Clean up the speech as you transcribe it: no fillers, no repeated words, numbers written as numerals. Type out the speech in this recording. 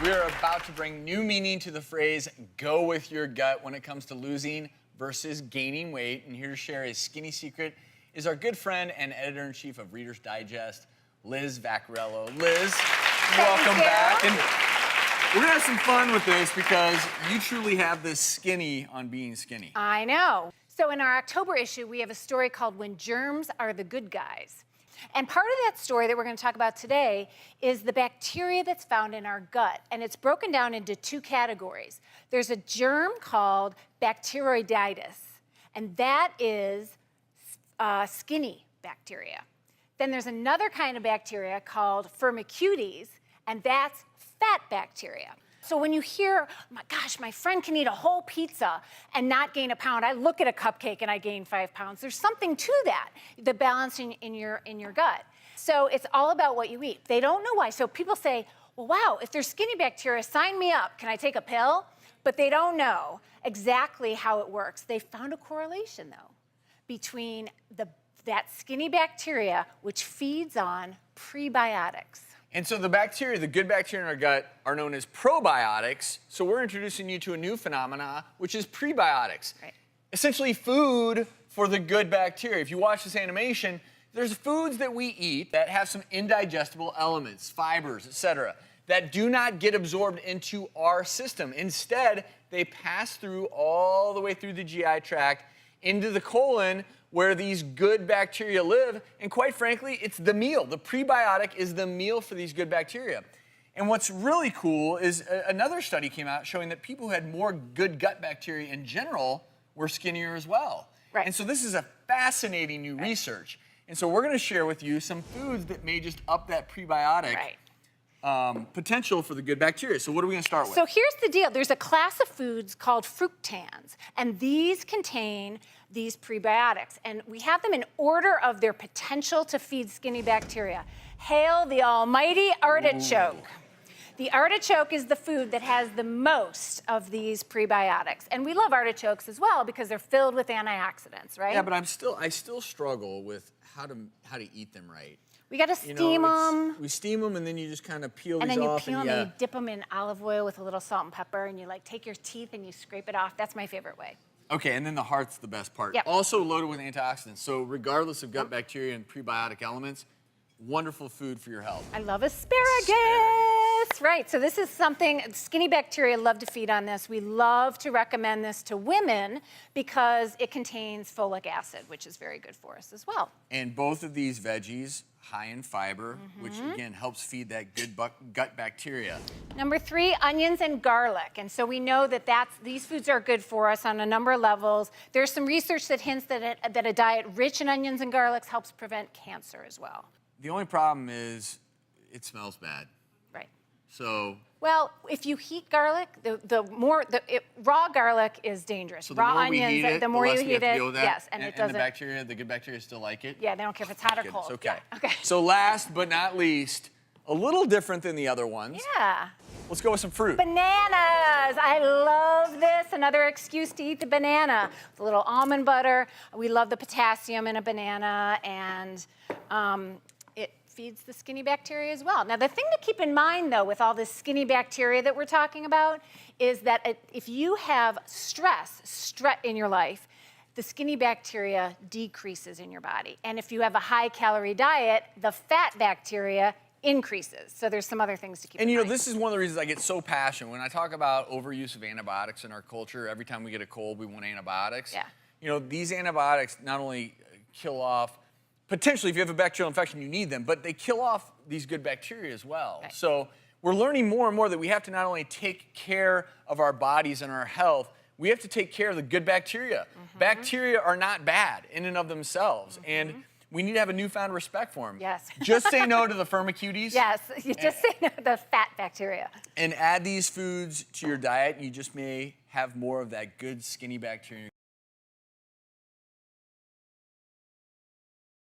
We're about to bring new meaning to the phrase, go with your gut, when it comes to losing versus gaining weight. And here to share his skinny secret is our good friend and editor-in-chief of Reader's Digest, Liz Vaccariello. Liz, welcome back. And we're gonna have some fun with this because you truly have this skinny on being skinny. I know. So in our October issue, we have a story called When Germs Are the Good Guys. And part of that story that we're going to talk about today is the bacteria that's found in our gut. And it's broken down into two categories. There's a germ called bacteroidetes, and that is skinny bacteria. Then there's another kind of bacteria called firmicutes, and that's fat bacteria. So when you hear, oh my gosh, my friend can eat a whole pizza and not gain a pound. I look at a cupcake and I gain 5 pounds. There's something to that, the balance in your gut. So it's all about what you eat. They don't know why. So people say, well, wow, if there's skinny bacteria, sign me up. Can I take a pill? But they don't know exactly how it works. They found a correlation, though, between that skinny bacteria, which feeds on prebiotics. And so the bacteria, the good bacteria in our gut, are known as probiotics. So we're introducing you to a new phenomena, which is prebiotics. Right. Essentially food for the good bacteria. If you watch this animation, there's foods that we eat that have some indigestible elements, fibers, etc., that do not get absorbed into our system. Instead, they pass through all the way through the GI tract into the colon, where these good bacteria live, and quite frankly, it's the meal. The prebiotic is the meal for these good bacteria. And what's really cool is another study came out showing that people who had more good gut bacteria in general were skinnier as well. Right. And so this is a fascinating new research. And so we're gonna share with you some foods that may just up that prebiotic potential for the good bacteria. So what are we gonna start with? So here's the deal. There's a class of foods called fructans, and these contain these prebiotics. And we have them in order of their potential to feed skinny bacteria. Hail the almighty artichoke. Ooh. The artichoke is the food that has the most of these prebiotics. And we love artichokes as well because they're filled with antioxidants, right? Yeah, but I still struggle with how to eat them right. We got to steam them. We steam them, and then you just kind of peel these off. And then you peel them and you dip them in olive oil with a little salt and pepper, and you like take your teeth and you scrape it off. That's my favorite way. Okay, and then the heart's the best part. Yep. Also loaded with antioxidants. So regardless of gut bacteria and prebiotic elements, wonderful food for your health. I love asparagus. Right, so this is something, skinny bacteria love to feed on this. We love to recommend this to women because it contains folic acid, which is very good for us as well. And both of these veggies, high in fiber, which again helps feed that good gut bacteria. Number 3, onions and garlic. And so we know that these foods are good for us on a number of levels. There's some research that hints that a diet rich in onions and garlics helps prevent cancer as well. The only problem is it smells bad. Right. So. Well, if you heat garlic, raw garlic is dangerous. So raw onions, the more you heat it, yes, and it doesn't. And the bacteria, the good bacteria still like it? Yeah, they don't care if it's hot or cold. Okay. Yeah. Okay. So last but not least, a little different than the other ones. Yeah. Let's go with some fruit. Bananas. I love this. Another excuse to eat the banana. With a little almond butter. We love the potassium in a banana, and it feeds the skinny bacteria as well. Now, the thing to keep in mind, though, with all this skinny bacteria that we're talking about, is that if you have stress in your life, the skinny bacteria decreases in your body. And if you have a high-calorie diet, the fat bacteria increases. So there's some other things to keep in mind. And you know, this is one of the reasons I get so passionate. When I talk about overuse of antibiotics in our culture, every time we get a cold, we want antibiotics. Yeah. You know, these antibiotics not only kill off, potentially if you have a bacterial infection, you need them, but they kill off these good bacteria as well. Right. So we're learning more and more that we have to not only take care of our bodies and our health, we have to take care of the good bacteria. Bacteria are not bad in and of themselves. And we need to have a newfound respect for them. Yes. Just say no to the firmicutes. Yes, you just say no to the fat bacteria. And add these foods to your diet, and you just may have more of that good skinny bacteria in your